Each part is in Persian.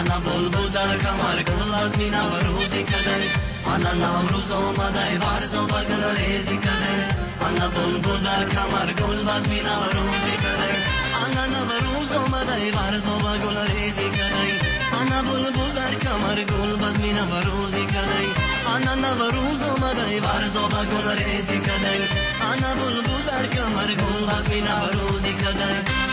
انا بلبل در کمر گل از می نوروزی کده انا نوروز آمده برز و بگل ریزی کده انا بلبل در کمر گل از می نوروزی کده انا نوروز آمده برز و بگل ریزی کده انا بلبل در کمر گل از می نوروزی کده انا نوروز آمده برز و بگل ریزی کده انا بلبل در کمر گل از می نوروزی کده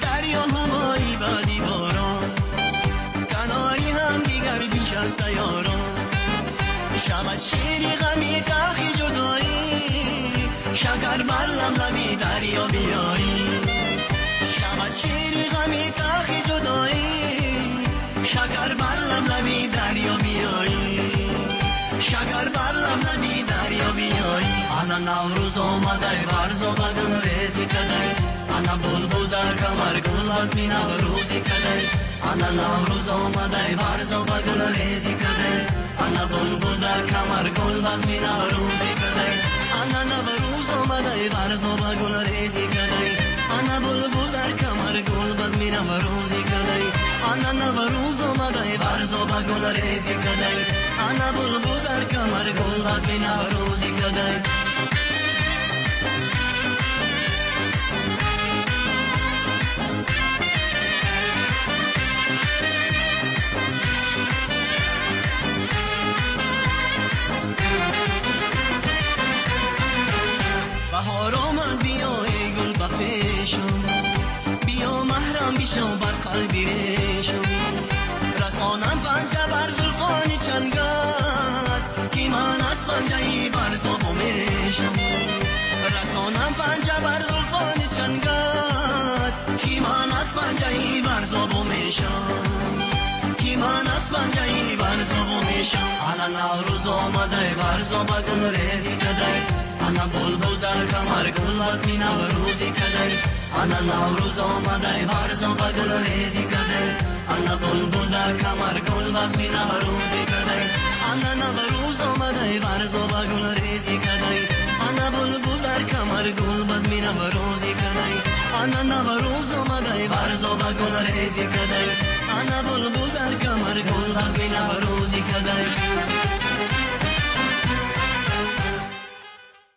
دریا هوایی بادی باران کناری هم دیگر بیش از یاران شود شیری غمی تلخی جدایی شکر بر لبی دریا بیایی شود شیری غمی تلخی جدایی شکر بر لبی دریا بیایی شکر بر لبی دریا بیایی انا نوروز آمده برز و بگل ریزی کده انا بلبل در کمر گل از می نوروزی کده انا نوروز آمده برز و بگل ریزی کده انا بلبل در کمر گل از می نوروزی کده انا نوروز آمده برز و بگل ریزی کده انا بلبل در کمر گل از می نوروزی کده انا نوروز آمده برز و بگل ریزی کده انا بلبل در کمر گل از می نوروزی کده بهار آمد بیا ای گل با پیشم بیا محرم بیشم بر قلبی ریشم رسانم پنجه بر زلفانی چنگت کی من از پنجه ای بر زبو میشم رسانم پنجه بر زلفانی چنگت کی من از پنجه ای بر زبو میشم کی من از پنجه ای بر زبو میشم انا نوروز آمده بر زبو گل ریزی کده انا بلبل در کمر گل از می نوروزی کده انا نوروز آمده برز و بگل ریزی کده انا بلبل در کمر گل از می نوروزی کده انا نوروز آمده برز و بگل ریزی کده انا بلبل در کمر گل از می نوروزی کده انا نوروز آمده برز و بگل ریزی کده انا بلبل در کمر گل از می نوروزی کده